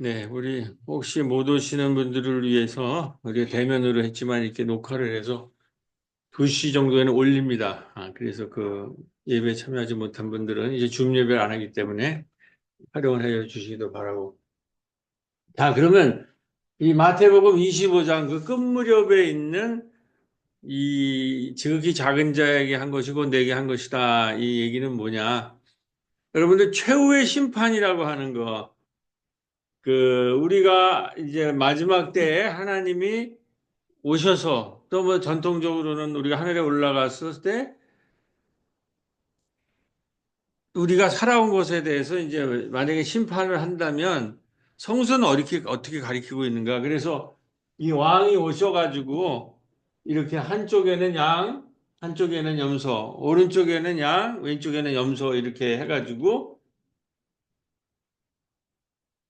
네, 우리 혹시 못 오시는 분들을 위해서 우리 대면으로 했지만 이렇게 녹화를 해서 2시 정도에는 올립니다. 그래서 그 예배에 참여하지 못한 분들은 이제 줌 예배를 안 하기 때문에 활용을 해 주시기도 바라고. 자, 그러면 이 마태복음 25장 그 끝 무렵에 있는 이 지극히 작은 자에게 한 것이고 내게 한 것이다. 이 얘기는 뭐냐? 여러분들 최후의 심판이라고 하는 거. 우리가 이제 마지막 때에 하나님이 오셔서 또 뭐 전통적으로는 우리가 하늘에 올라갔을 때 우리가 살아온 것에 대해서 이제 만약에 심판을 한다면 성서는 어떻게 가리키고 있는가? 그래서 이 왕이 오셔가지고 이렇게 한쪽에는 양, 한쪽에는 염소, 오른쪽에는 양, 왼쪽에는 염소 이렇게 해가지고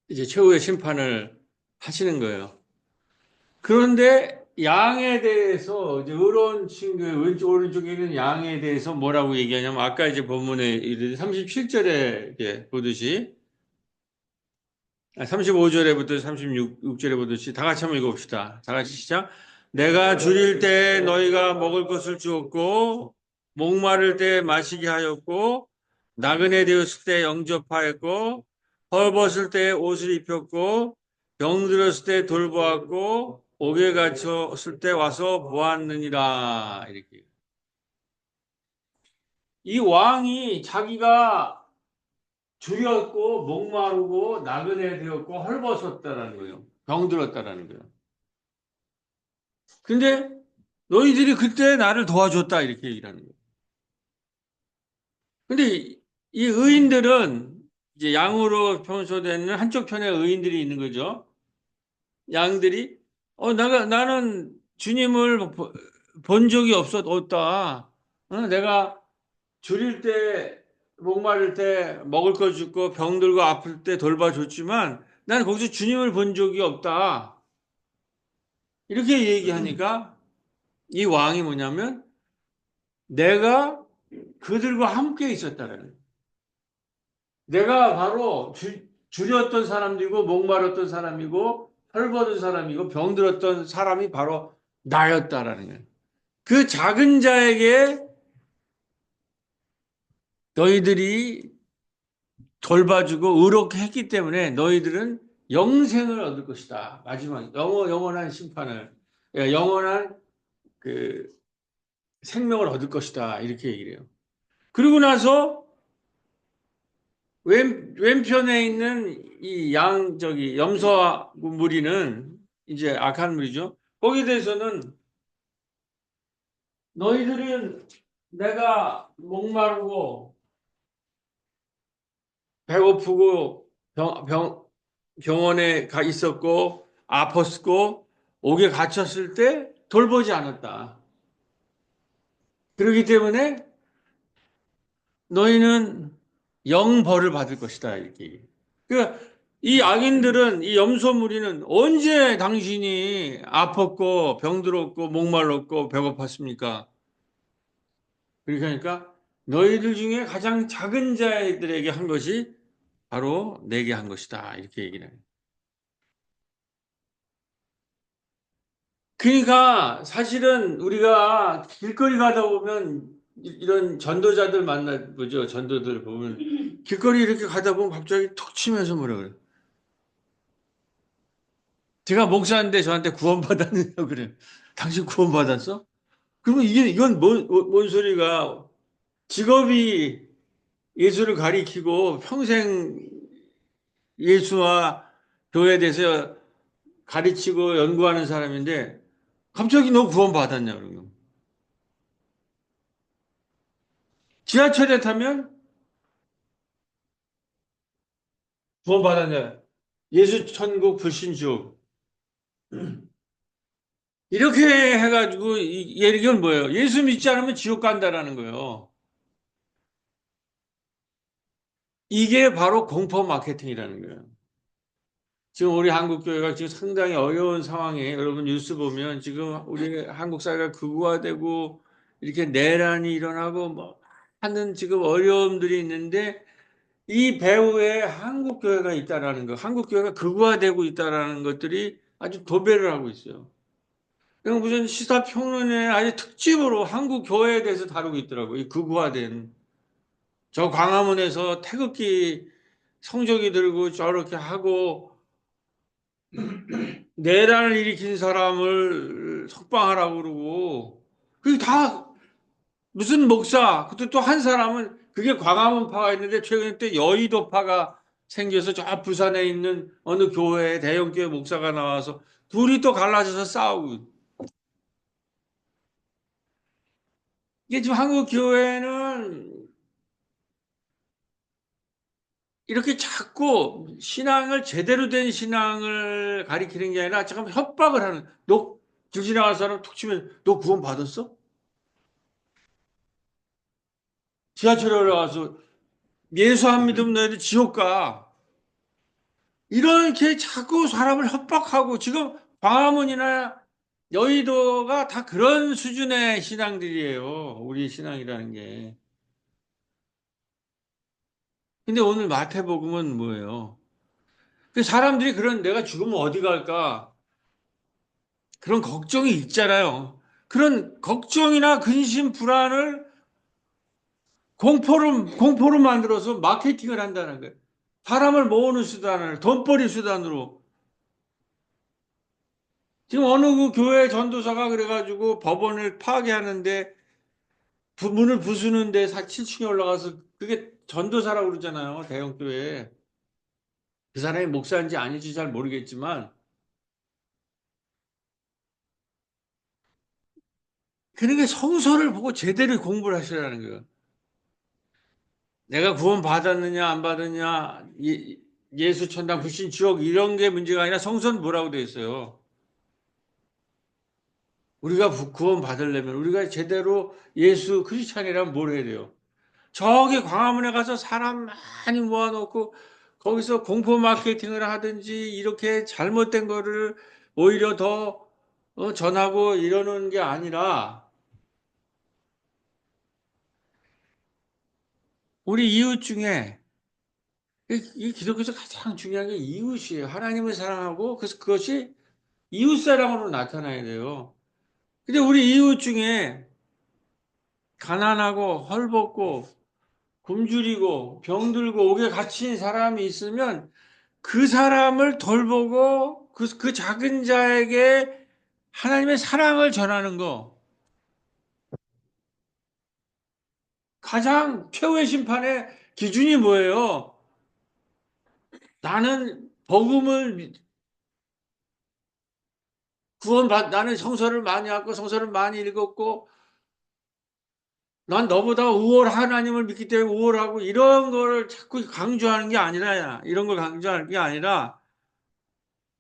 이제 최후의 심판을 하시는 거예요. 그런데 양에 대해서 이제 의로운 친구의 왼쪽 오른쪽에 는 양에 대해서 뭐라고 얘기하냐면 아까 이제 본문에 37절에 이렇게 보듯이 35절에부터 36절에 보듯이 다 같이 한번 읽어봅시다. 다 같이 시작. 내가 줄일 때 너희가 먹을 것을 주었고 목마를 때 마시게 하였고 나그네 되었을 때 영접하였고 헐벗을 때 옷을 입혔고 병들었을 때 돌보았고 옥에 갇혔을 때 와서 보았느니라. 이렇게. 이 왕이 자기가 줄였고 목마르고 나그네 되었고 헐벗었다라는 거예요. 병들었다라는 거예요. 근데 너희들이 그때 나를 도와줬다 이렇게 얘기를 하는 거예요. 근데 이 의인들은 이제 양으로 평소되는 한쪽 편에 의인들이 있는 거죠. 양들이 나는 주님을 본 적이 없다. 내가 줄일 때 목마를 때 먹을 거 주고 병들고 아플 때 돌봐줬지만 나는 거기서 주님을 본 적이 없다. 이렇게 얘기하니까 이 왕이 뭐냐면 내가 그들과 함께 있었다는 거예요. 내가 바로 줄였던 사람이고 목마르던 사람이고 헐벗은 사람이고 병들었던 사람이 바로 나였다라는 거예요. 그 작은 자에게 너희들이 돌봐주고 의롭게 했기 때문에 너희들은 영생을 얻을 것이다. 마지막 영원한 심판을 영원한 그 생명을 얻을 것이다. 이렇게 얘기를 해요. 그리고 나서 왼편에 있는 이 저기 염소 무리는 이제 악한 무리죠. 거기에 대해서는 너희들은 내가 목마르고 배고프고 병원에 가 있었고 아팠고 옥에 갇혔을 때 돌보지 않았다. 그렇기 때문에 너희는 영벌을 받을 것이다. 이렇게. 그러니까 이 악인들은 이 염소 무리는 언제 당신이 아팠고 병들었고 목말랐고 배고팠습니까? 그러니까 너희들 중에 가장 작은 자들에게 한 것이 바로 내게 한 것이다. 이렇게 얘기를 해요. 그러니까 사실은 우리가 길거리 가다 보면 이런 전도자들 만나 보죠. 전도들 보면 길거리 이렇게 가다 보면 갑자기 톡 치면서 뭐라 그래요. 제가 목사인데 저한테 구원받았느냐고 그래요. 당신 구원받았어? 그러면 이건 뭔 소리가 직업이 예수를 가리키고 평생 예수와 교회에 대해서 가르치고 연구하는 사람인데 갑자기 너 구원받았냐 그러면. 지하철에 타면 구원받았냐. 예수 천국 불신주. 이렇게 해가지고 이건 뭐예요? 예수 믿지 않으면 지옥 간다라는 거예요. 이게 바로 공포 마케팅이라는 거예요. 지금 우리 한국 교회가 지금 상당히 어려운 상황에 여러분 뉴스 보면 지금 우리 한국 사회가 극우화되고 이렇게 내란이 일어나고 뭐 하는 지금 어려움들이 있는데 이 배후에 한국 교회가 있다라는 거, 한국 교회가 극우화되고 있다라는 것들이 아주 도배를 하고 있어요. 그리고 무슨 시사평론에 아주 특집으로 한국 교회에 대해서 다루고 있더라고요. 이 극우화된. 저 광화문에서 태극기 성조기 들고 저렇게 하고 내란을 일으킨 사람을 석방하라고 그러고 그게 다 무슨 목사 그것도 또 한 사람은 그게 광화문파가 있는데 최근에 또 여의도파가 생겨서 저 부산에 있는 어느 교회 대형교회 목사가 나와서 둘이 또 갈라져서 싸우고 이게 지금 한국 교회는 이렇게 자꾸 신앙을 제대로 된 신앙을 가리키는 게 아니라 잠깐 협박을 하는 너 길 지나갈 사람 툭 치면 너 구원 받았어? 지하철에 올라가서 예수 안 믿으면 너희들 지옥 가. 이렇게 자꾸 사람을 협박하고 지금 광화문이나 여의도가 다 그런 수준의 신앙들이에요. 우리 신앙이라는 게. 근데 오늘 마태복음은 뭐예요? 그 사람들이 그런 내가 죽으면 어디 갈까? 그런 걱정이 있잖아요. 그런 걱정이나 근심, 불안을 공포로 만들어서 마케팅을 한다는 거예요. 사람을 모으는 수단을, 돈벌이 수단으로. 지금 어느 그 교회 전도사가 그래가지고 법원을 파괴하는데 문을 부수는데 7층에 올라가서 그게 전도사라고 그러잖아요. 대형교회. 그 사람이 목사인지 아닌지 잘 모르겠지만 그러니까 성서를 보고 제대로 공부를 하시라는 거예요. 내가 구원 받았느냐 안 받았느냐 예수 천당 불신 지옥 이런 게 문제가 아니라 성서는 뭐라고 되어 있어요. 우리가 구원 받으려면 우리가 제대로 예수 크리스찬이라면 뭘 해야 돼요? 저기 광화문에 가서 사람 많이 모아놓고 거기서 공포 마케팅을 하든지 이렇게 잘못된 거를 오히려 더 전하고 이러는 게 아니라 우리 이웃 중에 이 기독교에서 가장 중요한 게 이웃이에요. 하나님을 사랑하고 그래서 그것이 이웃사랑으로 나타나야 돼요. 근데 우리 이웃 중에 가난하고 헐벗고 굶주리고 병들고 옥에 갇힌 사람이 있으면 그 사람을 돌보고 그 작은 자에게 하나님의 사랑을 전하는 거. 가장 최후의 심판의 기준이 뭐예요? 나는 복음을 나는 성서를 많이 읽고 성서를 많이 읽었고 난 너보다 하나님을 믿기 때문에 우월하고 이런 거를 자꾸 강조하는 게 아니라 이런 걸 강조하는 게 아니라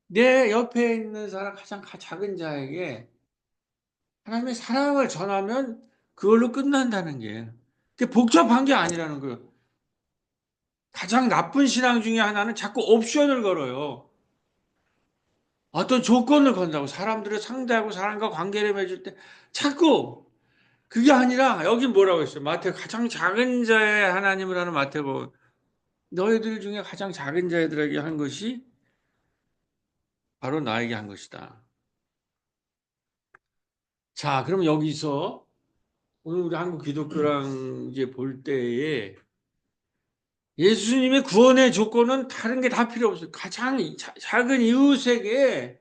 내 옆에 있는 사람 가장 작은 자에게 하나님의 사랑을 전하면 그걸로 끝난다는 게 그게 복잡한 게 아니라는 거예요. 가장 나쁜 신앙 중에 하나는 자꾸 옵션을 걸어요. 어떤 조건을 건다고 사람들을 상대하고 사람과 관계를 맺을 때 자꾸 그게 아니라 여기 뭐라고 했어요? 마태 가장 작은 자의 하나님을 하는 마태복음 너희들 중에 가장 작은 자들에게 한 것이 바로 나에게 한 것이다. 자, 그럼 여기서 오늘 우리 한국 기독교랑 이제 볼 때에 예수님의 구원의 조건은 다른 게 다 필요 없어요. 가장 작은 이웃에게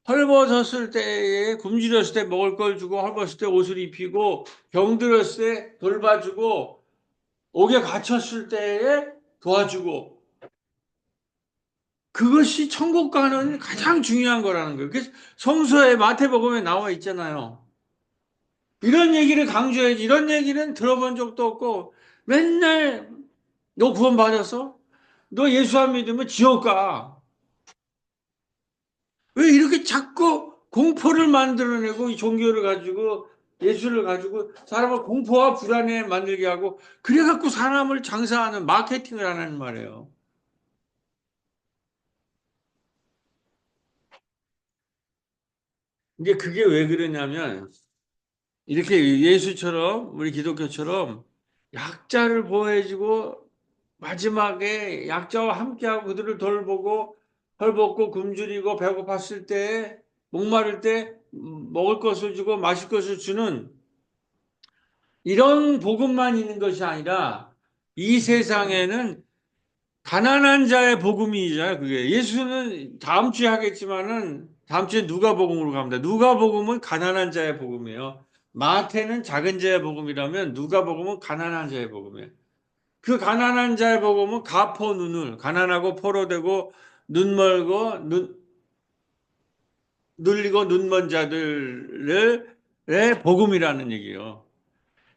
헐벗었을 때에 굶주렸을 때 먹을 걸 주고 헐벗을 때 옷을 입히고 병들었을 때 돌봐주고 옥에 갇혔을 때에 도와주고 그것이 천국 가는 가장 중요한 거라는 거예요. 그래서 성서에 마태복음에 나와 있잖아요. 이런 얘기를 강조해야지. 이런 얘기는 들어본 적도 없고 맨날 너 구원 받았어? 너 예수 안 믿으면 지옥 가. 왜 이렇게 자꾸 공포를 만들어내고 이 종교를 가지고 예수를 가지고 사람을 공포와 불안에 만들게 하고 그래갖고 사람을 장사하는 마케팅을 하는 말이에요. 이제 그게 왜 그러냐면 이렇게 예수처럼 우리 기독교처럼 약자를 보호해주고 마지막에 약자와 함께하고 그들을 돌보고 헐벗고 굶주리고 배고팠을 때 목마를 때 먹을 것을 주고 마실 것을 주는 이런 복음만 있는 것이 아니라 이 세상에는 가난한 자의 복음이잖아요. 그게 예수는 다음 주에 하겠지만은 다음 주에 누가복음으로 갑니다. 누가복음은 가난한 자의 복음이에요. 마태는 작은 자의 복음이라면 누가복음은 가난한 자의 복음이에요. 그 가난한 자의 복음은 가포 눈을 가난하고 포로되고 눈 멀고 눈 눌리고 눈먼 자들의 복음이라는 얘기예요.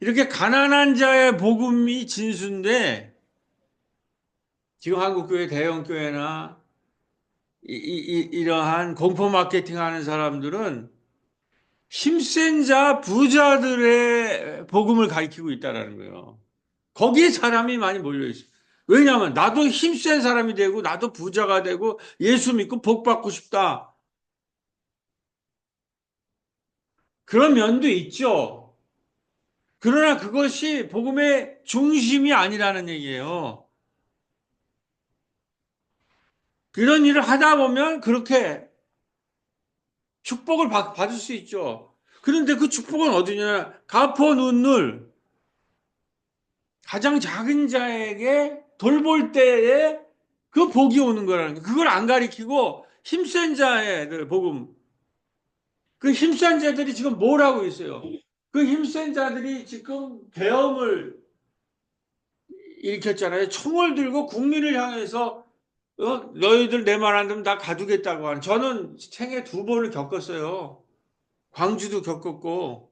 이렇게 가난한 자의 복음이 진수인데 지금 한국교회 대형교회나 이러한 공포 마케팅 하는 사람들은 힘센 자, 부자들의 복음을 가리키고 있다는 거예요. 거기에 사람이 많이 몰려 있어요. 왜냐하면 나도 힘센 사람이 되고 나도 부자가 되고 예수 믿고 복 받고 싶다. 그런 면도 있죠. 그러나 그것이 복음의 중심이 아니라는 얘기예요. 그런 일을 하다 보면 그렇게 축복을 받을 수 있죠. 그런데 그 축복은 어디냐? 가포 눈물, 가장 작은 자에게 돌볼 때에 그 복이 오는 거라는 거예요. 그걸 안 가리키고 힘센 자의 복음. 그 힘센 자들이 지금 뭘 하고 있어요? 그 힘센 자들이 지금 계엄을 일으켰잖아요. 총을 들고 국민을 향해서 너희들 내 말 안 들으면 다 가두겠다고 하는. 저는 생애 두 번을 겪었어요. 광주도 겪었고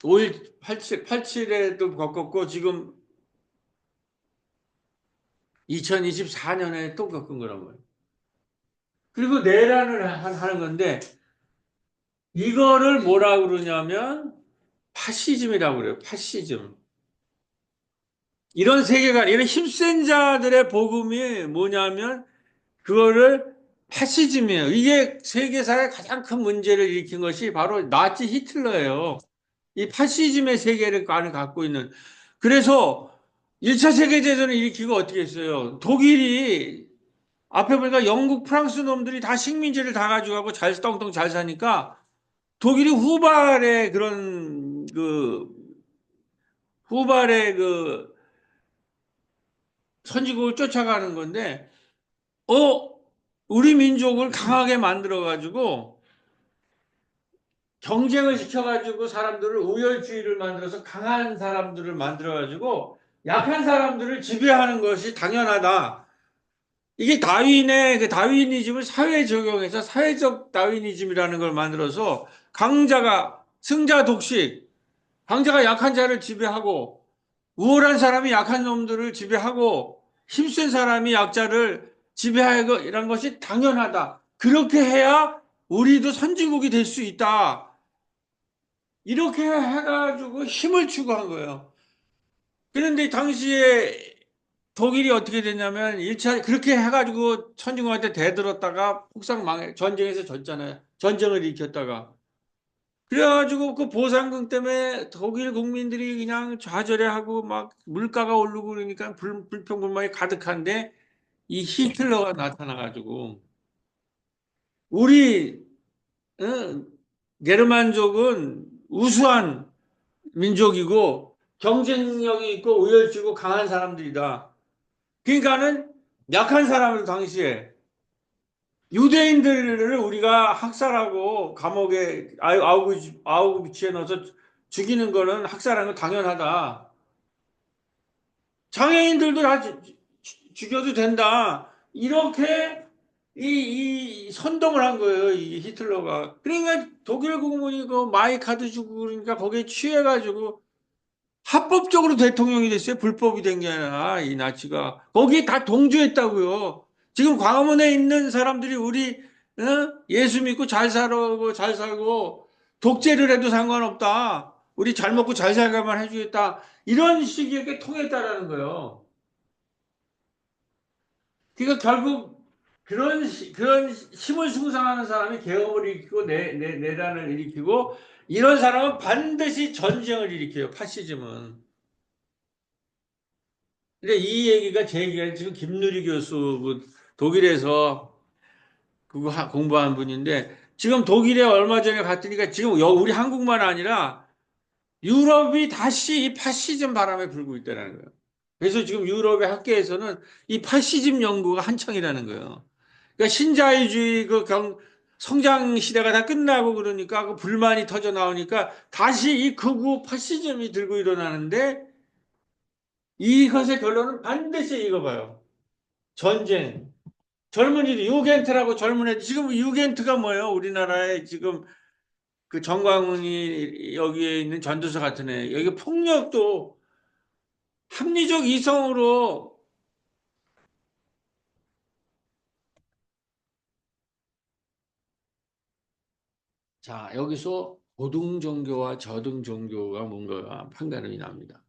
5일 87에도 겪었고 지금 2024년에 또 겪은 거란 말이에요. 그리고 내란을 하는 건데 이거를 뭐라 그러냐면 파시즘이라고 그래요. 파시즘. 이런 세계관, 이런 힘센 자들의 복음이 뭐냐면 그거를 파시즘이에요. 이게 세계사의 가장 큰 문제를 일으킨 것이 바로 나치 히틀러예요. 이 파시즘의 세계관을 갖고 있는. 그래서 1차 세계대전을 일으키고 어떻게 했어요? 독일이 앞에 보니까 영국, 프랑스 놈들이 다 식민지를 다 가져가고 잘 떵떵 잘 사니까 독일이 후발의 그 선진국을 쫓아가는 건데 어 우리 민족을 강하게 만들어 가지고 경쟁을 시켜 가지고 사람들을 우열주의를 만들어서 강한 사람들을 만들어 가지고 약한 사람들을 지배하는 것이 당연하다. 이게 다윈의 그 다윈이즘을 사회에 적용해서 사회적 다윈이즘이라는 걸 만들어서 강자가 승자 독식, 강자가 약한 자를 지배하고 우월한 사람이 약한 놈들을 지배하고 힘센 사람이 약자를 지배하고 이런 것이 당연하다. 그렇게 해야 우리도 선진국이 될 수 있다. 이렇게 해가지고 힘을 추구한 거예요. 그런데 당시에 독일이 어떻게 됐냐면 1차 그렇게 해가지고 선진국한테 대들었다가 폭삭 망해 전쟁에서 졌잖아요. 전쟁을 일으켰다가 그래가지고 그 보상금 때문에 독일 국민들이 그냥 좌절해하고 막 물가가 오르고 그러니까 불평불만이 가득한데 이 히틀러가 나타나가지고 우리 어, 게르만족은 우수한 민족이고 경쟁력이 있고 우열지고 강한 사람들이다. 그러니까는 약한 사람을 당시에 유대인들을 우리가 학살하고 감옥에 아우구비치에 넣어서 죽이는 거는 학살하는 건 당연하다. 장애인들도 다 죽여도 된다. 이렇게 이 선동을 한 거예요. 이 히틀러가. 그러니까 독일 국민이 그 마이카드 주고 그러니까 거기에 취해가지고 합법적으로 대통령이 됐어요. 불법이 된 게 아니라 이 나치가 거기에 다 동조했다고요. 지금 광화문에 있는 사람들이 우리 예수 믿고 잘 살고 잘 살고 독재를 해도 상관없다. 우리 잘 먹고 잘 살게만 해주겠다. 이런 식의 통했다라는 거예요. 그러니까 결국 그런 힘을 숭상하는 사람이 계엄을 일으키고 내란을 일으키고 이런 사람은 반드시 전쟁을 일으켜요. 파시즘은. 근데 이 얘기가 제 얘기가 지금 김누리 교수 그 독일에서 그거 공부한 분인데 지금 독일에 얼마 전에 갔더니까 지금 우리 한국만 아니라 유럽이 다시 이 파시즘 바람에 불고 있다는 거예요. 그래서 지금 유럽의 학계에서는 이 파시즘 연구가 한창이라는 거예요. 그러니까 신자유주의 성장 시대가 다 끝나고 그러니까 그 불만이 터져 나오니까 다시 이 극우 파시즘이 들고 일어나는데 이것의 결론은 반드시 이거 봐요. 전쟁. 젊은이들 유겐트라고 젊은 애들 지금 유겐트가 뭐예요? 우리나라에 지금 그 정광훈이 여기에 있는 전도사 같은 애 여기 폭력도 합리적 이성으로 자 여기서 고등 종교와 저등 종교가 뭔가 판가름이 납니다.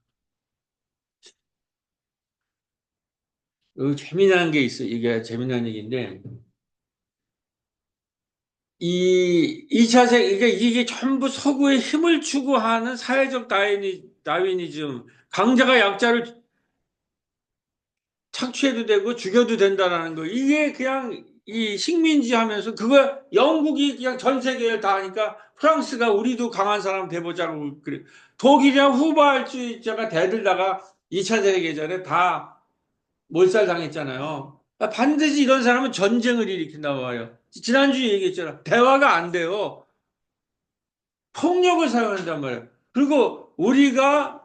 여기 재미난 게 있어. 이게 재미난 얘기인데 이 2차 세계 이게 전부 서구의 힘을 추구하는 사회적 다윈이즘 강자가 약자를 착취해도 되고 죽여도 된다라는 거. 이게 그냥 이 식민지 하면서 그거 영국이 그냥 전 세계를 다 하니까 프랑스가 우리도 강한 사람 돼보자고 그래. 독일이랑 후발주의자가 대들다가 2차 세계전에 다 몰살당했잖아요. 반드시 이런 사람은 전쟁을 일으킨다고 봐요. 지난주에 얘기했잖아. 대화가 안 돼요. 폭력을 사용한단 말이에요. 그리고 우리가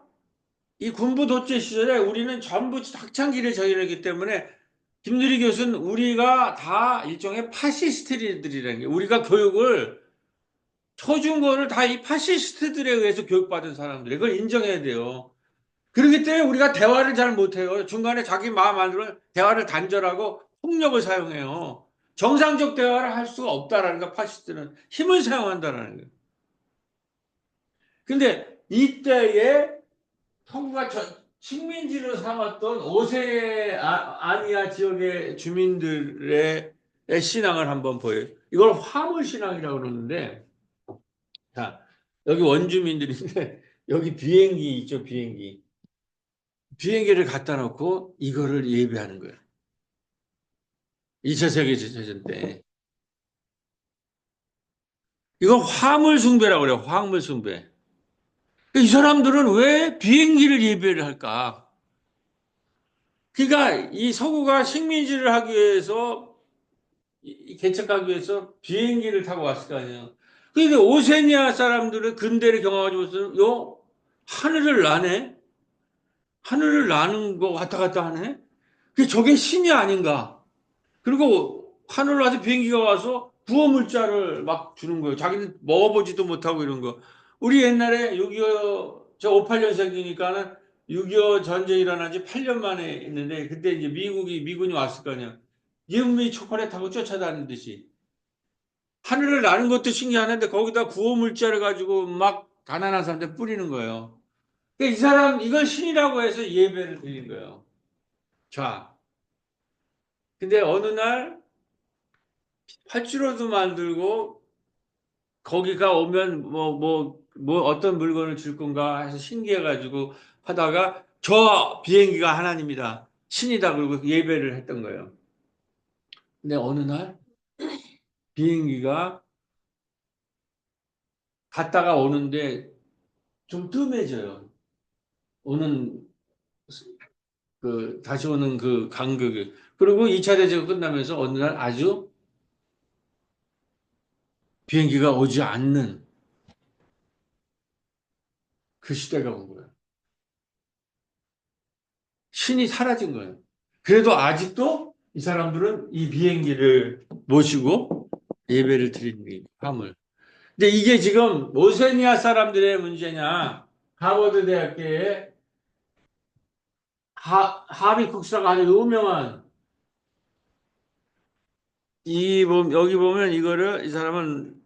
이 군부 독재 시절에 우리는 전부 학창기를 저지르기 때문에 김누리 교수는 우리가 다 일종의 파시스트들이라는 게 우리가 교육을 초중고를 다 이 파시스트들에 의해서 교육받은 사람들 이걸 인정해야 돼요. 그렇기 때문에 우리가 대화를 잘 못해요. 중간에 자기 마음 안으로 대화를 단절하고 폭력을 사용해요. 정상적 대화를 할 수가 없다라는 거 파시스트는 힘을 사용한다라는 거예요. 근데 이때에 서구가 식민지로 삼았던 오세아니아 지역의 주민들의 신앙을 한번 보여요. 이걸 화물신앙이라고 그러는데, 자, 여기 원주민들인데, 여기 비행기 있죠, 비행기. 비행기를 갖다 놓고 이거를 예배하는 거예요. 2차 세계대전 때. 이걸 화물숭배라고 그래요, 화물숭배. 이 사람들은 왜 비행기를 예배를 할까? 그러니까 이 서구가 식민지를 하기 위해서 개척하기 위해서 비행기를 타고 왔을 거 아니에요. 그런데 오세니아 사람들은 근대를 경험하지 못해서 하늘을 나네? 하늘을 나는 거 왔다 갔다 하네? 저게 신이 아닌가? 그리고 하늘을 와서 비행기가 와서 구호 물자를 막 주는 거예요. 자기는 먹어보지도 못하고 이런 거. 우리 옛날에 6.25, 저 58년생이니까는 6.25 전쟁이 일어난 지 8년 만에 있는데, 그때 이제 미군이 왔을 거 아니야. 이은미 초콜릿하고 쫓아다니듯이. 하늘을 나는 것도 신기하는데 거기다 구호 물자를 가지고 막 가난한 사람들 뿌리는 거예요. 그러니까 이 사람 이걸 신이라고 해서 예배를 드린 거예요. 자, 근데 어느 날 활주로도 만들고 거기가 오면 뭐 어떤 물건을 줄 건가 해서 신기해가지고 하다가 저 비행기가 하나님이다. 신이다. 그리고 예배를 했던 거예요. 근데 어느 날 비행기가 갔다가 오는데 좀 뜸해져요. 오는 다시 오는 그 간극이. 그리고 2차 대전 끝나면서 어느 날 아주 비행기가 오지 않는 그 시대가 온 거예요. 신이 사라진 거예요. 그래도 아직도 이 사람들은 이 비행기를 모시고 예배를 드리는 화물. 근데 이게 지금 오세니아 사람들의 문제냐, 하버드 대학교의 하비 국사가 아주 유명한 여기 보면 이 사람은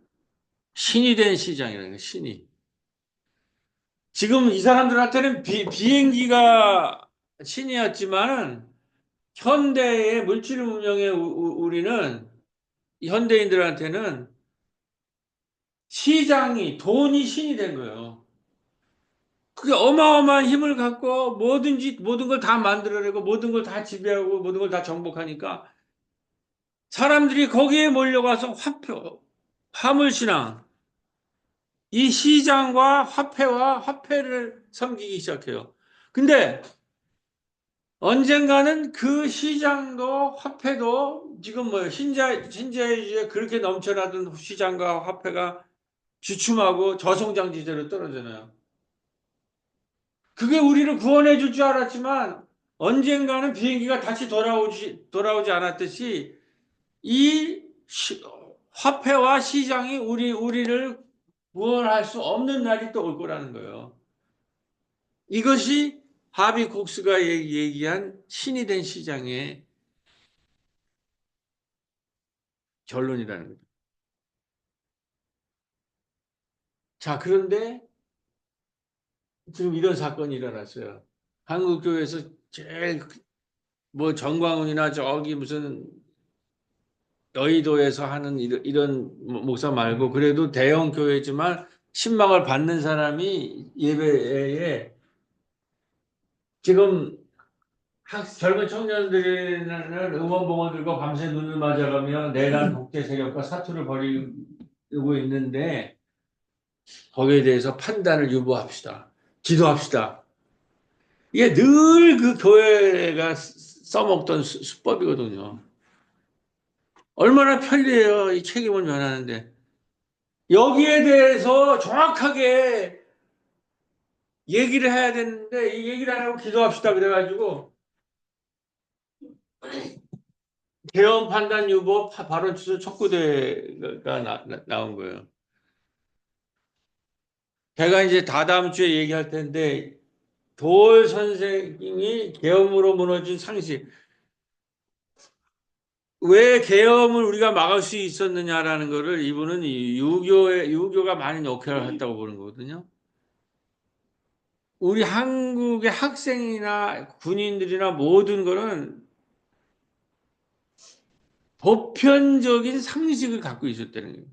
신이 된 시장이라는 거예요, 신이. 지금 이 사람들한테는 비행기가 신이었지만은 현대의 물질 문명의 우리는 현대인들한테는 돈이 신이 된 거예요. 그게 어마어마한 힘을 갖고 뭐든지 모든 걸 다 만들어내고 모든 걸 다 지배하고 모든 걸 다 정복하니까 사람들이 거기에 몰려가서 화물신앙, 이 시장과 화폐와 화폐를 섬기기 시작해요. 근데 언젠가는 그 시장도 화폐도 지금 뭐 신자유주의에 그렇게 넘쳐나던 시장과 화폐가 주춤하고 저성장지대로 떨어지나요? 그게 우리를 구원해 줄 줄 알았지만 언젠가는 비행기가 다시 돌아오지 않았듯이 이 화폐와 시장이 우리를 구원할 수 없는 날이 또 올 거라는 거예요. 이것이 하비 콕스가 얘기한 신이 된 시장의 결론이라는 거죠. 자, 그런데 지금 이런 사건이 일어났어요. 한국교회에서 제일 뭐 정광훈이나 저기 무슨 여의도에서 하는 이런 목사 말고 그래도 대형 교회지만 신망을 받는 사람이 예배에 지금 젊은 청년들은 응원봉을 들고 밤새 눈을 맞아가며 내란 독재 세력과 사투를 벌이고 있는데 거기에 대해서 판단을 유보합시다. 기도합시다. 이게 늘 그 교회가 써먹던 수법이거든요. 얼마나 편리해요. 이 책임을 면하는데. 여기에 대해서 정확하게 얘기를 해야 되는데 이 얘기를 안 하고 기도합시다 그래가지고 개헌 판단 유보 발언 취소 촉구대가 나온 거예요. 제가 이제 다다음 주에 얘기할 텐데 도올 선생이 계엄으로 무너진 상식 왜 계엄을 우리가 막을 수 있었느냐라는 거를 이분은 유교가 많은 역할을 했다고 보는 거거든요. 우리 한국의 학생이나 군인들이나 모든 거는 보편적인 상식을 갖고 있었다는 거예요.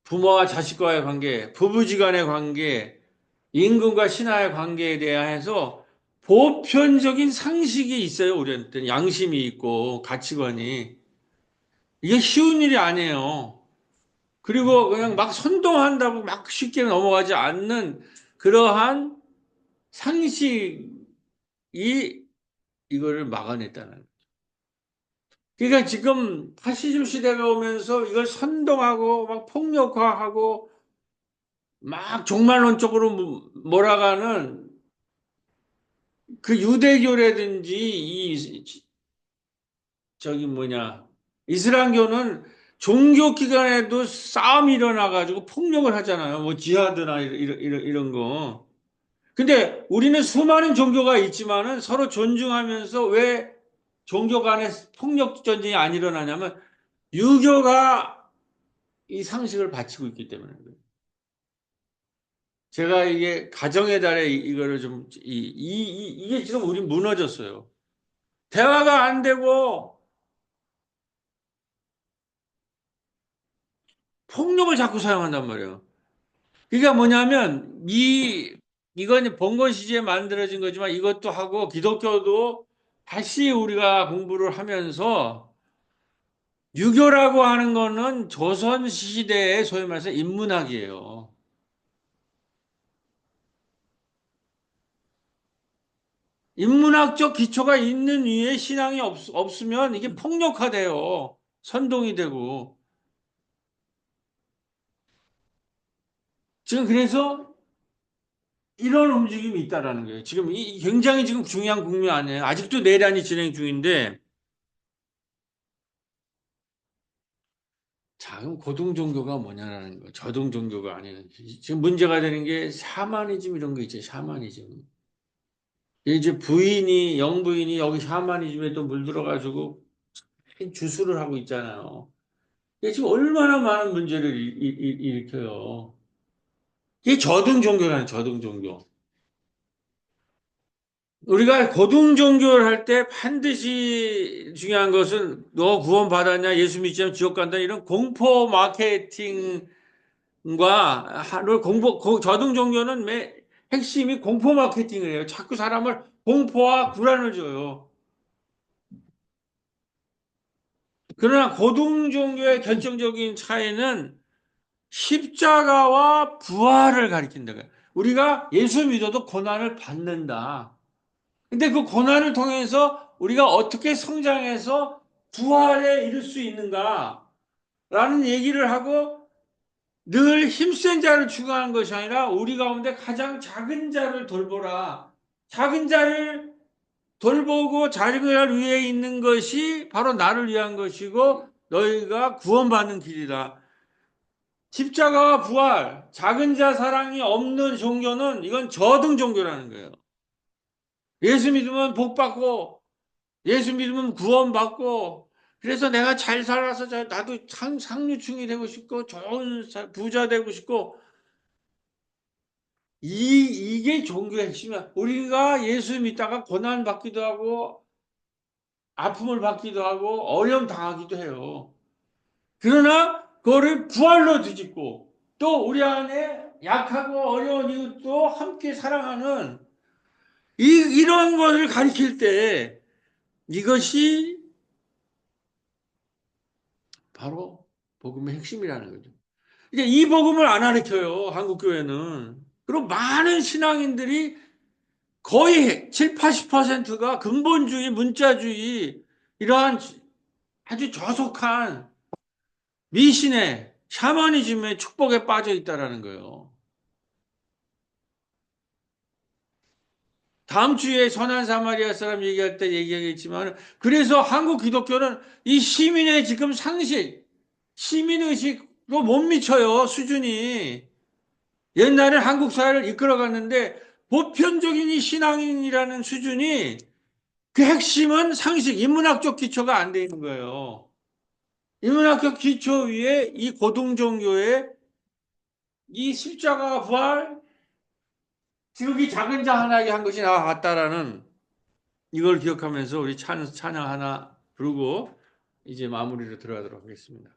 부모와 자식과의 관계, 부부지간의 관계, 임금과 신하의 관계에 대해서 보편적인 상식이 있어요. 우리한테는 양심이 있고 가치관이. 이게 쉬운 일이 아니에요. 그리고 그냥 막 선동한다고 막 쉽게 넘어가지 않는 그러한 상식이 이거를 막아냈다는 거예요. 그러니까 지금 파시즘 시대가 오면서 이걸 선동하고 막 폭력화하고 막 종말론적으로 몰아가는 그 유대교라든지 이 저기 뭐냐 이슬람교는 종교 기간에도 싸움이 일어나가지고 폭력을 하잖아요. 뭐 지하드나 이런 거. 근데 우리는 수많은 종교가 있지만은 서로 존중하면서 왜 종교 간의 폭력 전쟁이 안 일어나냐면 유교가 이 상식을 바치고 있기 때문에 그래요. 제가 이게 가정의 달에 이거를 좀 이게 지금 우리 무너졌어요. 대화가 안 되고 폭력을 자꾸 사용한단 말이에요. 그러니까 뭐냐면 이건 봉건 시대에 만들어진 거지만 이것도 하고 기독교도 다시 우리가 공부를 하면서 유교라고 하는 거는 조선 시대의 소위 말해서 인문학이에요. 인문학적 기초가 있는 위에 신앙이 없으면 이게 폭력화돼요. 선동이 되고. 지금 그래서 이런 움직임이 있다라는 거예요. 지금 굉장히 지금 중요한 국면 아니에요. 아직도 내란이 진행 중인데, 자, 그럼 고등 종교가 뭐냐라는 거예요. 저등 종교가 아니에요. 지금 문제가 되는 게 샤머니즘 이런 거 있죠. 샤머니즘. 이제 영부인이 여기 샤머니즘에 또 물들어가지고 주술을 하고 있잖아요. 이게 지금 얼마나 많은 문제를 일으켜요. 이게 저등 종교라는 저등 종교. 우리가 고등 종교를 할 때 반드시 중요한 것은 너 구원 받았냐, 예수 믿지 않으면 지옥 간다 이런 공포 마케팅 저등 종교는 핵심이 공포 마케팅을 해요. 자꾸 사람을 공포와 불안을 줘요. 그러나 고등 종교의 결정적인 차이는 십자가와 부활을 가리킨다. 우리가 예수 믿어도 고난을 받는다. 근데 그 고난을 통해서 우리가 어떻게 성장해서 부활에 이를 수 있는가라는 얘기를 하고 늘 힘센 자를 추구하는 것이 아니라 우리 가운데 가장 작은 자를 돌보라. 작은 자를 돌보고 작은 자를 위해 있는 것이 바로 나를 위한 것이고 너희가 구원받는 길이다. 십자가와 부활, 작은 자 사랑이 없는 종교는 이건 저등 종교라는 거예요. 예수 믿으면 복 받고 예수 믿으면 구원받고 그래서 내가 잘 살아서 나도 상류층이 되고 싶고 좋은 부자 되고 싶고 이게 종교의 핵심이야. 우리가 예수 믿다가 고난 받기도 하고 아픔을 받기도 하고 어려움 당하기도 해요. 그러나 그거를 부활로 뒤집고 또 우리 안에 약하고 어려운 이웃도 함께 사랑하는 이런 것을 가리킬 때 이것이 바로 복음의 핵심이라는 거죠. 이제 이 복음을 안 가르쳐요, 한국 교회는. 그리고 많은 신앙인들이 거의 7, 80%가 근본주의, 문자주의, 이러한 아주 저속한 미신의 샤머니즘의 축복에 빠져 있다라는 거예요. 다음 주에 선한 사마리아 사람 얘기할 때 얘기하겠지만, 그래서 한국 기독교는 이 시민의 지금 상식, 시민의식도 못 미쳐요, 수준이. 옛날에 한국 사회를 이끌어갔는데, 보편적인 이 신앙인이라는 수준이 그 핵심은 상식, 인문학적 기초가 안 돼 있는 거예요. 인문학적 기초 위에 이 고등종교의 이 십자가 부활, 지극히 작은 자 하나에게 한 것이 나왔다라는 이걸 기억하면서 우리 찬양 하나 부르고 이제 마무리로 들어가도록 하겠습니다.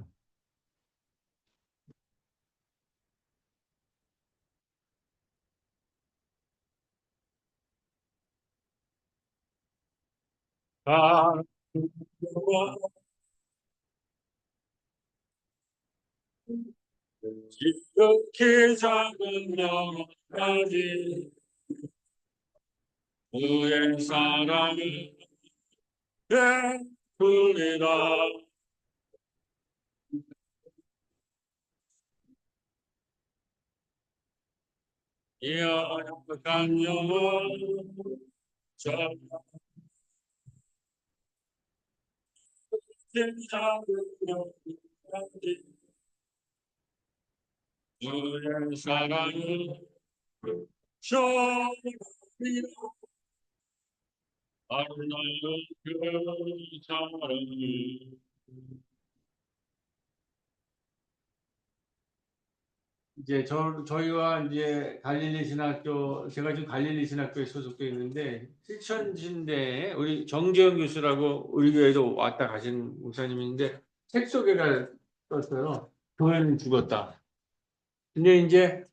아, 이렇게 작은 영혼까지 그의 사랑을 베풀리라. 이어 약한 영혼 작은 영혼까지 그의 사랑을 베풀리라. 아름다운 그 사랑을 이제 저희와 이제 갈릴리 신학교, 제가 지금 갈릴리 신학교에 소속돼 있는데, 실천신대에 우리 정재영 교수라고 우리 교회도 왔다 가신 목사님인데, 책 소개가 떴어요. 교회는 죽었다. 근데 이제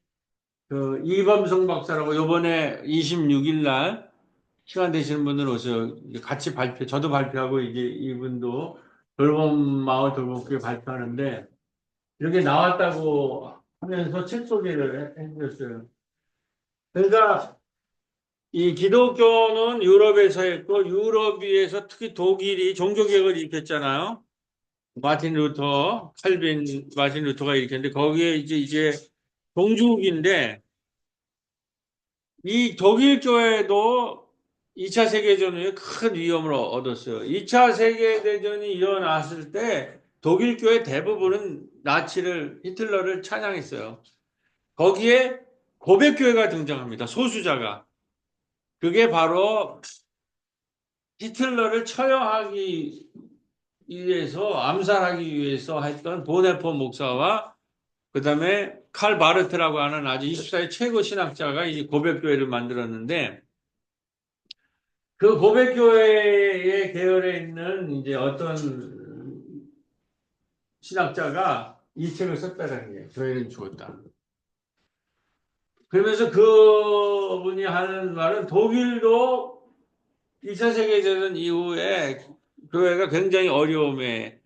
그 이범성 박사라고 요번에 26일 날 시간 되시는 분들 오세요. 같이 저도 발표하고 이제 이분도 돌봄마을 돌봄교회 발표하는데, 이렇게 나왔다고 하면서 책 소개를 해주셨어요. 그러니까 이 기독교는 유럽에서 했고 유럽에서 특히 독일이 종교개혁을 일으켰잖아요. 마틴 루터가 일으켰는데 거기에 이제 종주국인데 이 독일 교회도 2차 세계대전 후에 큰 위험을 얻었어요. 2차 세계대전이 일어났을 때 독일 교회 대부분은 히틀러를 찬양했어요. 거기에 고백교회가 등장합니다. 소수자가. 그게 바로 히틀러를 처형하기 위해서, 암살하기 위해서 했던 보네포 목사와 그다음에 칼 바르트라고 하는 아주 24세 최고 신학자가 이 고백교회를 만들었는데 그 고백교회의 계열에 있는 이제 어떤 신학자가 이 책을 썼다는 게 교회는 죽었다. 그러면서 그분이 하는 말은 독일도 2차 세계대전 이후에 교회가 굉장히 어려움에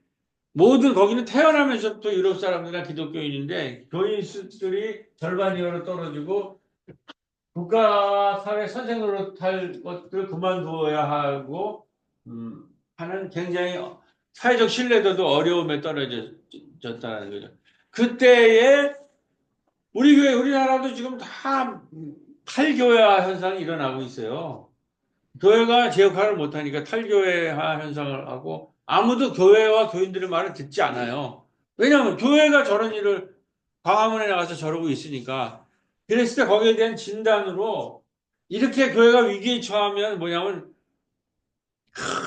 모든 거기는 태어나면서부터 유럽 사람들이나 기독교인인데 교인수들이 절반 이하로 떨어지고 국가 사회 선생 노릇할 것들 그만두어야 하고 하는 굉장히 사회적 신뢰도도 어려움에 떨어졌다는 거죠. 그때에 우리 교회 우리나라도 지금 다 탈교회화 현상이 일어나고 있어요. 교회가 제 역할을 못하니까 탈교회화 현상을 하고 아무도 교회와 교인들의 말을 듣지 않아요. 왜냐하면 교회가 저런 일을 광화문에 나가서 저러고 있으니까. 그랬을 때 거기에 대한 진단으로 이렇게 교회가 위기에 처하면 뭐냐면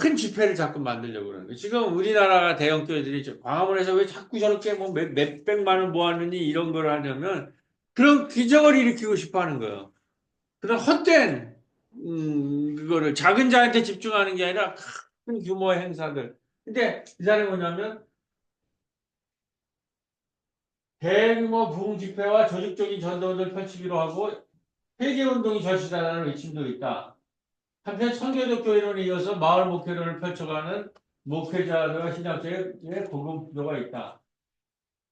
큰 집회를 자꾸 만들려고 그러는 거예요. 지금 우리나라 대형 교회들이 광화문에서 왜 자꾸 저렇게 뭐 몇백만 원 모았느니 이런 걸 하냐면 그런 기적을 일으키고 싶어 하는 거예요. 그런 헛된 그거를 작은 자한테 집중하는 게 아니라 큰 규모의 행사들. 근데 이 사람이 뭐냐면 대규모 부흥 집회와 조직적인 전도를 펼치기로 하고 회개 운동이 절실하다는 의심도 있다. 한편 선교적 교회론에 이어서 마을 목회론을 펼쳐가는 목회자들과 신학자의 복음 부조가 있다.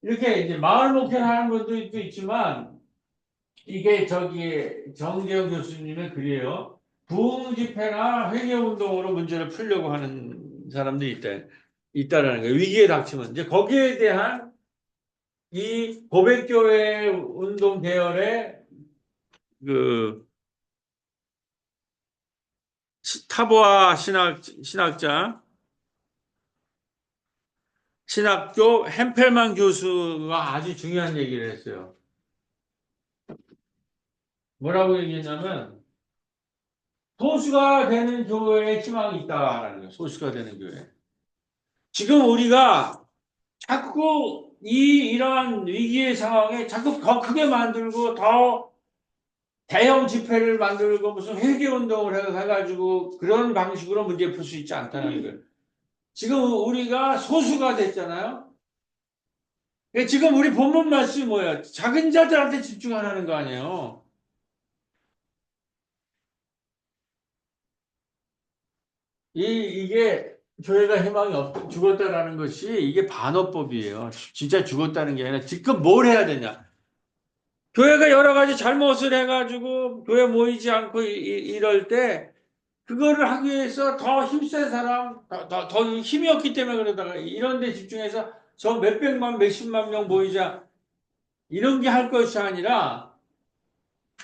이렇게 이제 마을 목회하는 분도 있지만 이게 저기 정재영 교수님의 글이에요. 부흥 집회나 회개 운동으로 문제를 풀려고 하는 사람들이 있다라는 거예요. 위기에 닥치면 이제 거기에 대한 이 고백교회 운동 계열의 그 타보아 신학자 신학교 햄펠만 교수가 아주 중요한 얘기를 했어요. 뭐라고 얘기했냐면 소수가 되는 교회에 희망이 있다라는 거예요. 소수가 되는 교회. 지금 우리가 자꾸 이러한 위기의 상황에 자꾸 더 크게 만들고 더 대형 집회를 만들고 무슨 회개 운동을 해가지고 그런 방식으로 문제 풀 수 있지 않다는 거예요. 지금 우리가 소수가 됐잖아요. 지금 우리 본문 말씀이 뭐야? 작은 자들한테 집중하라는 거 아니에요. 이게 교회가 희망이 죽었다라는 것이 이게 반어법이에요. 진짜 죽었다는 게 아니라 지금 뭘 해야 되냐? 교회가 여러 가지 잘못을 해가지고 교회 모이지 않고 이럴 때 그거를 하기 위해서 더 힘센 사람, 더 힘이 없기 때문에 그러다가 이런 데 집중해서 저 몇백만, 몇십만 명 모이자 이런 게 할 것이 아니라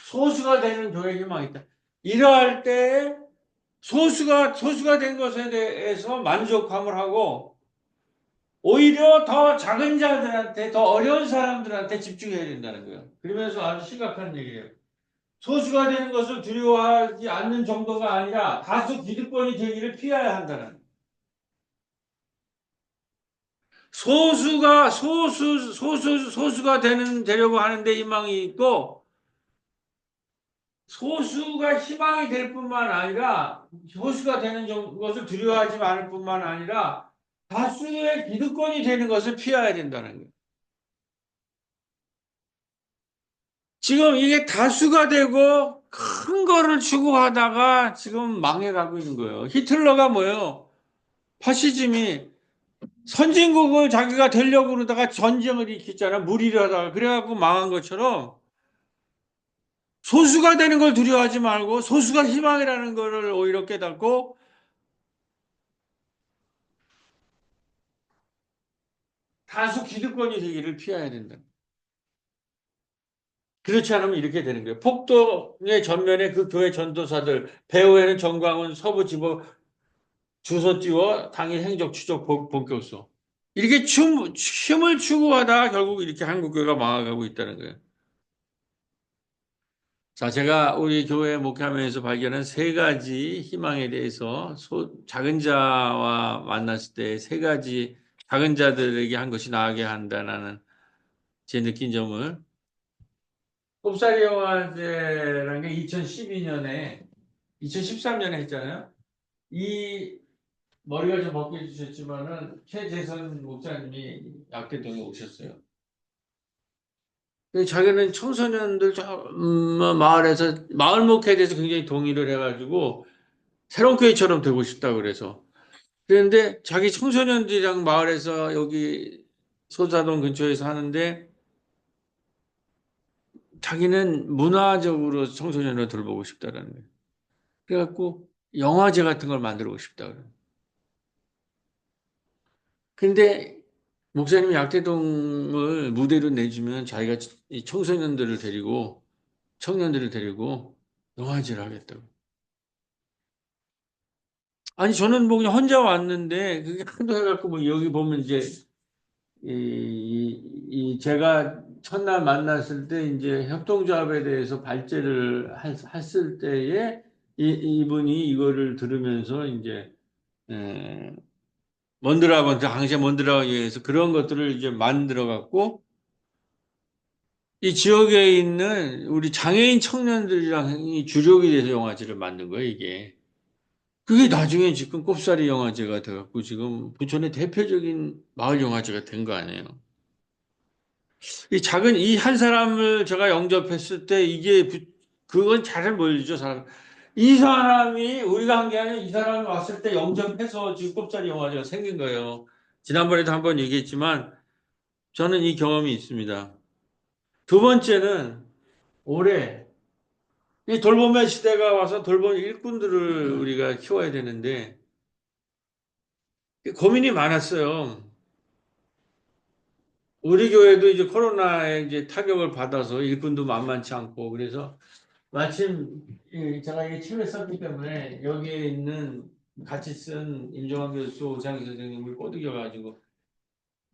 소수가 되는 교회 희망이 있다. 이러할 때 소수가 된 것에 대해서 만족함을 하고 오히려 더 작은 자들한테 더 어려운 사람들한테 집중해야 된다는 거예요. 그러면서 아주 심각한 얘기예요. 소수가 되는 것을 두려워하지 않는 정도가 아니라 다수 기득권이 되기를 피해야 한다는 거예요. 소수가 되려고 하는데 희망이 있고 소수가 희망이 될 뿐만 아니라 소수가 되는 것을 두려워하지 않을 뿐만 아니라 다수의 기득권이 되는 것을 피해야 된다는 거예요. 지금 이게 다수가 되고 큰 거를 추구하다가 지금 망해가고 있는 거예요. 히틀러가 뭐예요? 파시즘이 선진국을 자기가 되려고 그러다가 전쟁을 일으켰잖아. 무리를 하다가. 그래갖고 망한 것처럼 소수가 되는 걸 두려워하지 말고 소수가 희망이라는 것을 오히려 깨닫고 다수 기득권이 되기를 피해야 된다. 그렇지 않으면 이렇게 되는 거예요. 폭동의 전면에 그 교회 전도사들, 배후에는 정광훈, 서부지법 주소 띄워 당일 행적 추적 본격수. 이렇게 춤을 추구하다가 결국 이렇게 한국교회가 망해가고 있다는 거예요. 자, 제가 우리 교회 목회하면서 발견한 세 가지 희망에 대해서 작은 자와 만났을 때 세 가지 작은 자들에게 한 것이 나아게 한다는 제 느낀 점을 꼽사리 영화제라는 게 2012년에 2013년에 했잖아요. 이 머리가 좀 벗겨지셨지만은 최재선 목사님이 약대동에 오셨어요. 자기는 청소년들 마을에서 마을 목회에 대해서 굉장히 동의를 해가지고 새로운 교회처럼 되고 싶다 그래서 그런데 자기 청소년들이랑 마을에서 여기 소자동 근처에서 하는데 자기는 문화적으로 청소년을 돌보고 싶다라는 거예요. 그래갖고 영화제 같은 걸 만들고 싶다 그래요. 근데 목사님이 약대동을 무대로 내주면 자기가 이 청소년들을 데리고 청년들을 데리고 영화제를 하겠다고. 아니 저는 뭐 그냥 혼자 왔는데 그게 한도 해갖고 뭐 여기 보면 이제 제가 첫날 만났을 때 이제 협동조합에 대해서 발제를 했을 때에 이분이 이거를 들으면서 이제 에, 먼드라고 당시에 먼드라고 위해서 그런 것들을 이제 만들어 갖고 이 지역에 있는 우리 장애인 청년들이랑 이 주력이 돼서 영화제를 만든 거예요, 이게. 그게 나중에 지금 꼽사리 영화제가 돼갖고 지금 부천의 대표적인 마을 영화제가 된 거 아니에요. 이 작은 이 한 사람을 제가 영접했을 때 이게 그건 잘 보여주죠, 사람. 이 사람이 우리가 한 게 아니라 이 사람이 왔을 때 영접해서 지금 꼽사리 영화제가 생긴 거예요. 지난번에도 한번 얘기했지만 저는 이 경험이 있습니다. 두 번째는 올해 이 돌봄의 시대가 와서 돌봄 일꾼들을 우리가 키워야 되는데 고민이 많았어요. 우리 교회도 이제 코로나에 이제 타격을 받아서 일꾼도 만만치 않고 그래서 마침 제가 이게 책을 썼기 때문에 여기에 있는 같이 쓴 임종환 교수, 오창희 선생님을 꼬드겨가지고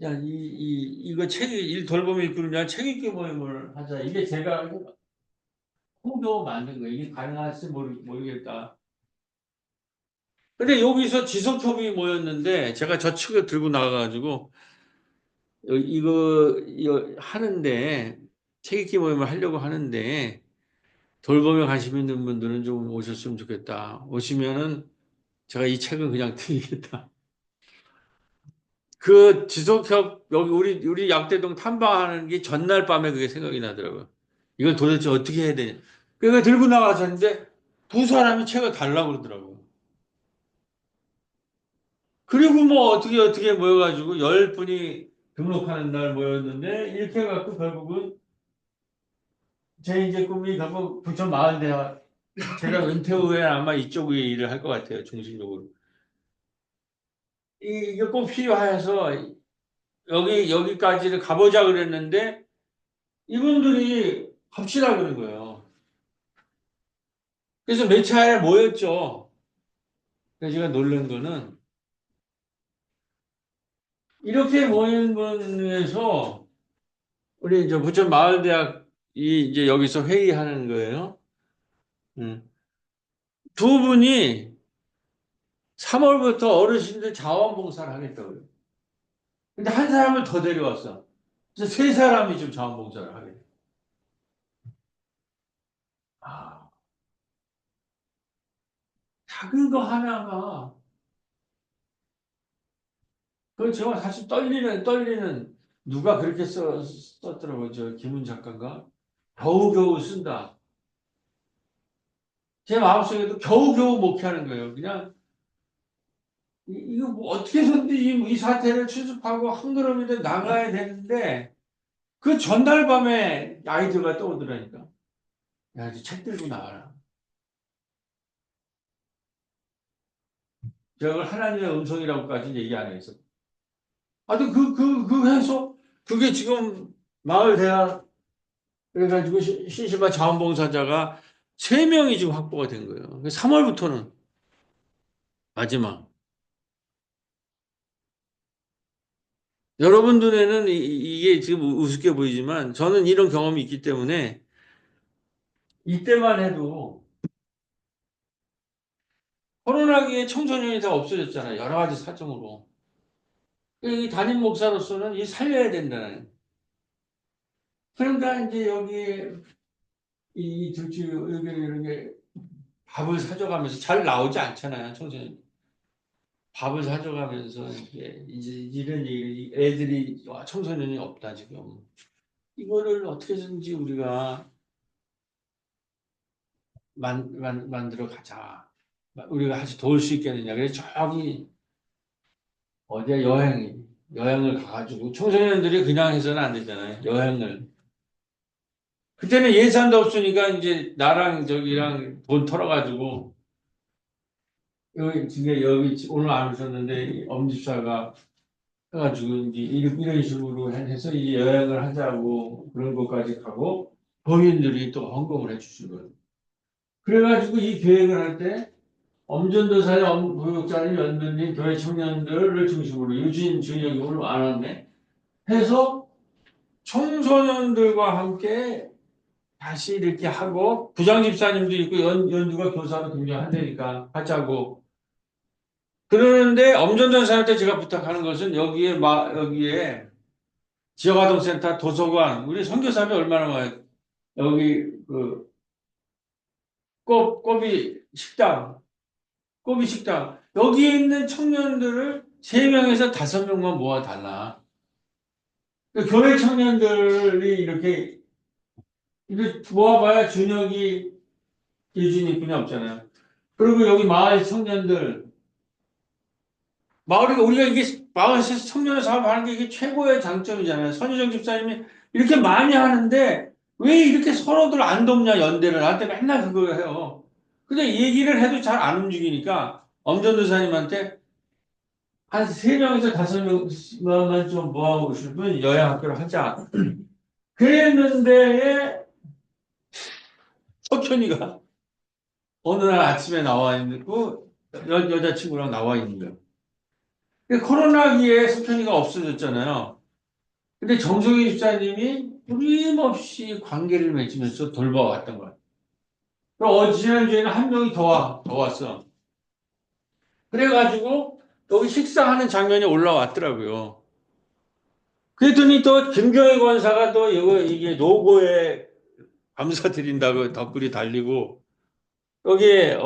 야, 이거 일 돌봄 일꾼을 위한 책 읽기 모임을 하자. 이게 제가 홍보 만든 거예요. 이게 가능할지 모르겠다. 근데 여기서 지속협이 모였는데 제가 저 책을 들고 나가가지고 이거 하는데 책 읽기 모임을 하려고 하는데 돌봄에 관심 있는 분들은 좀 오셨으면 좋겠다. 오시면은 제가 이 책은 그냥 드리겠다. 그 지속협 여기 우리 약대동 탐방하는 게 전날 밤에 그게 생각이 나더라고요. 이걸 도대체 어떻게 해야 되냐. 그러니까 들고 나가셨는데 두 사람이 책을 달라고 그러더라고요. 그리고 뭐 어떻게 모여가지고 열 분이 등록하는 날 모였는데 이렇게 해갖고 결국은 제 이제 꿈이 결국 부천 마을대학 제가 은퇴 후에 아마 이쪽에 일을 할 것 같아요 중심적으로 이게 꼭 필요해서 여기까지를 가보자 그랬는데 이분들이 갑시다 그런 거예요. 그래서 몇 차례 모였죠. 그래서 제가 놀란 거는 이렇게 모인 분에서 우리 이제 부천 마을대학이 이제 여기서 회의하는 거예요. 음. 두 분이 3월부터 어르신들 자원봉사를 하겠다고요. 근데 한 사람을 더 데려왔어. 그래서 세 사람이 좀 자원봉사를 하게 돼. 아, 작은 거 하나가, 그건 제가 사실 떨리는, 누가 그렇게 썼더라고요. 저 김훈 작가가. 겨우겨우 쓴다. 제 마음속에도 겨우겨우 목회하는 거예요. 그냥, 이거 뭐 어떻게 해서든지 이 사태를 추습하고 한 걸음이든 나가야 되는데, 그 전날 밤에 아이디어가 떠오르라니까. 야, 이제 책 들고 나와라. 제가 그걸 하나님의 음성이라고까지 얘기 안 해서. 하여튼 그 해서 그게 지금 마을 대학 그래가지고 신시바 자원봉사자가 3명이 지금 확보가 된 거예요. 3월부터는 마지막. 여러분 눈에는 이게 지금 우습게 보이지만 저는 이런 경험이 있기 때문에 이때만 해도 코로나기에 청소년이 다 없어졌잖아요. 여러 가지 사정으로. 이 담임 목사로서는 이 살려야 된다는. 그러니까 이제 여기 이 둘째 여기 이런 게 밥을 사줘가면서 잘 나오지 않잖아요. 청소년. 밥을 사줘가면서 이제 이런 얘기 애들이 와, 청소년이 없다 지금. 이거를 어떻게든지 우리가 만들어 가자. 우리가 같이 도울 수 있겠느냐. 그래서 저기 어디야 여행을 가가지고 청소년들이 그냥 해서는 안 되잖아요. 여행을. 그때는 예산도 없으니까 이제 나랑 저기랑 돈 털어가지고 여기 지금 여기 오늘 안 오셨는데 엄집사가 해가지고 이제 이런 식으로 해서 이 여행을 하자고 그런 것까지 가고 도민들이 또 헌금을 해주신 거예요. 그래가지고 이 계획을 할 때 엄전도사님, 교육자님, 연변님, 교회 청년들을 중심으로 유진, 준혁이 오늘 안 왔네. 해서 청소년들과 함께 다시 이렇게 하고 부장집사님도 있고 연주가 교사로 등장한다니까 하자고. 그러는데 엄전도사한테 제가 부탁하는 것은 여기에 지역아동센터, 도서관, 우리 선교사님이 얼마나 많아요. 여기 그 식당, 꼬비 식당. 여기에 있는 청년들을 3명에서 5명만 모아달라. 그 교회 청년들이 이렇게 모아봐야 준혁이, 유진이뿐이 없잖아요. 그리고 여기 마을 청년들, 우리가 이게 마을에서 청년 사업하는 게 이게 최고의 장점이잖아요. 선희정 집사님이 이렇게 많이 하는데 왜 이렇게 서로들 안 돕냐, 연대를. 나한테 맨날 그거 해요. 근데 얘기를 해도 잘 안 움직이니까 엄전도사님한테 한 3명에서 5명만 좀 모아오시면 여행학교를 하자. 그랬는데 석현이가 어느 날 아침에 나와 있고 여자친구랑 나와 있는 거예요. 코로나기에 석현이가 없어졌잖아요. 근데 정성희 집사님이 끊임없이 관계를 맺으면서 돌봐왔던 거예요. 그럼 지난주에는 한 명이 더 왔어. 그래가지고 여기 식사하는 장면이 올라왔더라고요. 그랬더니 또 김경희 권사가 또 이게 노고에 감사드린다고 댓글이 달리고 여기에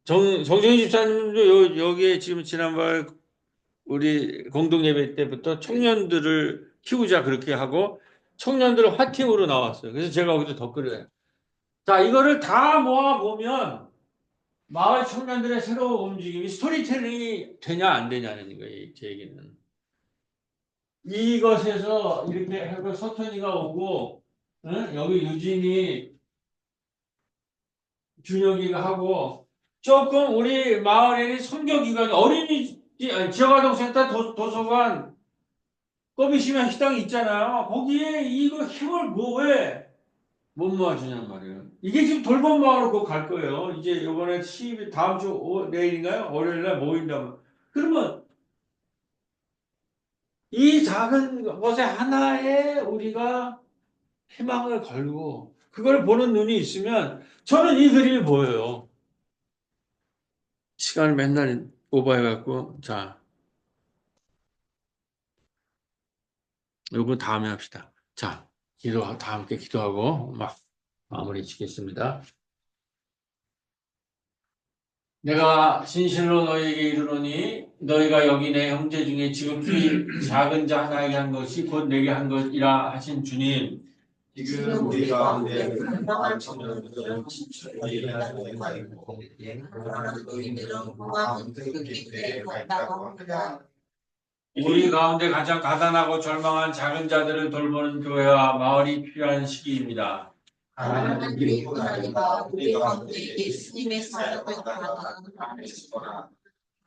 정정희 집사님도 여기에 지금 지난번 우리 공동예배 때부터 청년들을 키우자 그렇게 하고 청년들 화팀으로 나왔어요. 그래서 제가 거기서 댓글을 해요. 자, 이거를 다 모아보면 마을 청년들의 새로운 움직임이 스토리텔링이 되냐 안 되냐는 거예요. 제 얘기는. 이것에서 이렇게 하고 서천이가 오고 응? 여기 유진이 준혁이가 하고 조금 우리 마을에는 선교기관이 지역아동센터 도서관 꼽이시면 식당이 있잖아요. 거기에 이거 힘을 왜 못 모아주냔 말이에요. 이게 지금 돌봄 마을로 꼭 갈 거예요. 이제 이번에 다음 주 내일인가요? 월요일날 모인다면. 그러면 이 작은 것에 하나에 우리가 희망을 걸고 그걸 보는 눈이 있으면 저는 이 그림이 보여요. 시간을 맨날 오버해갖고 자, 요거 다음에 합시다. 자, 다 함께 기도하고 막 마무리 짓겠습니다. 내가 진실로 너희에게 이르노니 너희가 여기 내 형제 중에 지극히 작은 자 하나에게 한 것이 곧 내게 한 것이라 하신 주님. 지금 우리 가운데 건강한 청년들은 일하는 있고 노인들은 공항 태극기 때에 가 있다고 합니다. 우리 가운데 가장 가난하고 절망한 작은 자들을 돌보는 교회와 마을이 필요한 시기입니다. 가난한 일꾼아니가 우리 가운데 예수님의 사역을 하는 하나님이시거나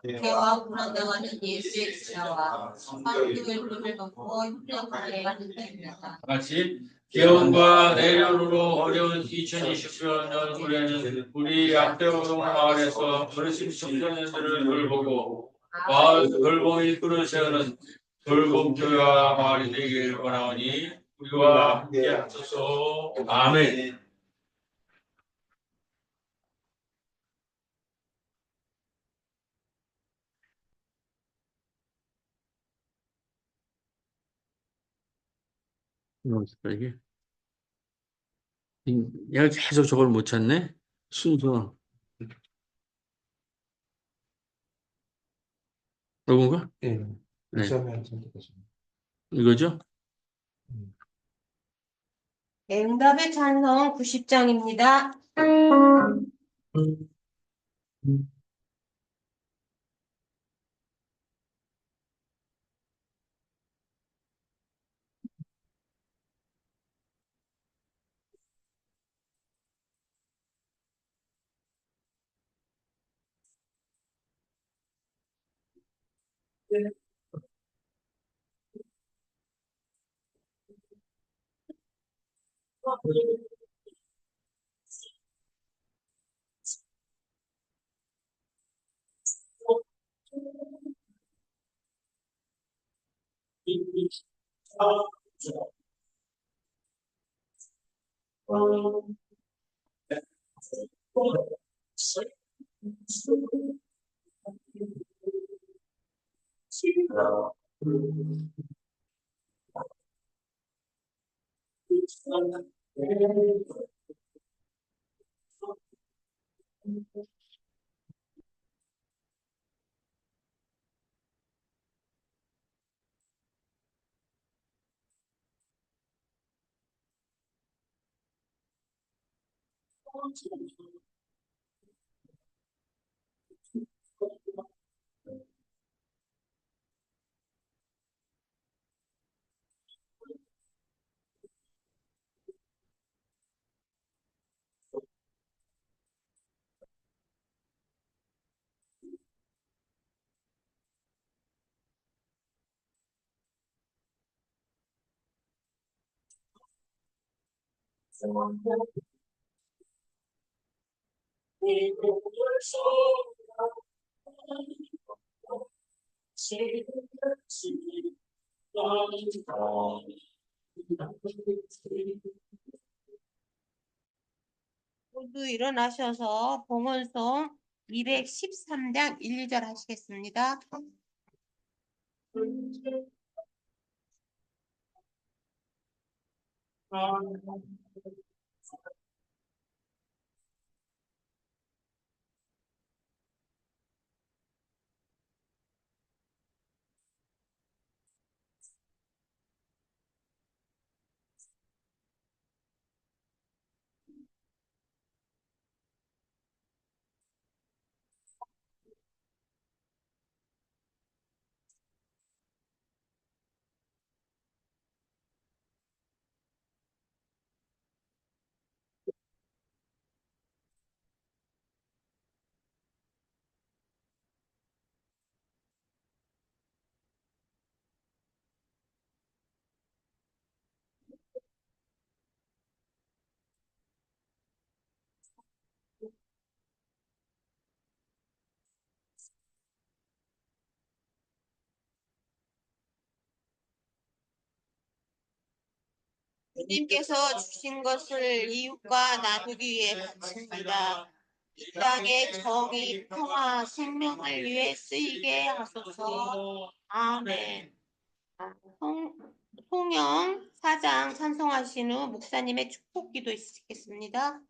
대화 불안당하는 예수의 지자와 성교의 꿈을 놓고 힘들어하게 하는 때입니다. 같이 개헌과 내년으로 어려운 2020년 올해는 우리 양떼오동 마을에서 어르신 청소년들을 돌보고 마을 돌봄을 이끌어 세우는 돌봄교회와 마을이 되기를 원하오니 우리와 함께 하소서. 아멘. 이게 얘가 계속 저걸 못 찾네. 순서 이건가? 예, 네. 시험에 선택하시면. 이거죠? 응답의 찬송 90장입니다. 모두 일어나셔서 봉헌송 213장 1, 2절 하시겠습니다. 주님께서 주신 것을 이웃과 나누기 위해 바칩니다. 이 땅의 정의, 평화, 생명을 위해 쓰이게 하소서. 아멘. 송영 사장 찬송하신 후 목사님의 축복 기도 있겠습니다.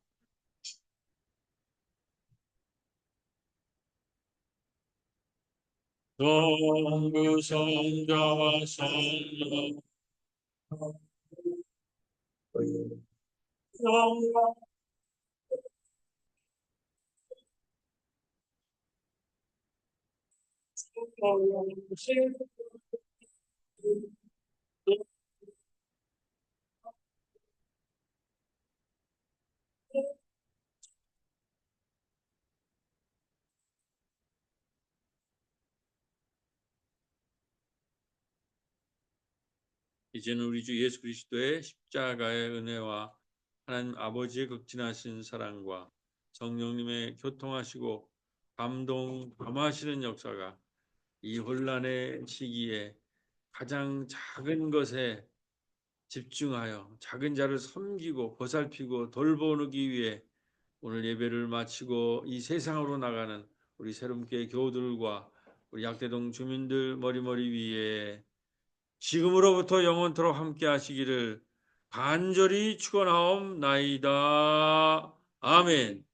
성부 성자와 성령 이제는 우리 주 예수 그리스도의 십자가의 은혜와 하나님 아버지의 극진하신 사랑과 성령님의 교통하시고 감동하시는 역사가 이 혼란의 시기에 가장 작은 것에 집중하여 작은 자를 섬기고 보살피고 돌보기 위해 오늘 예배를 마치고 이 세상으로 나가는 우리 새롬교회 교우들과 우리 약대동 주민들 머리머리 위에 지금으로부터 영원토록 함께 하시기를 간절히 축원하옵나이다. 아멘.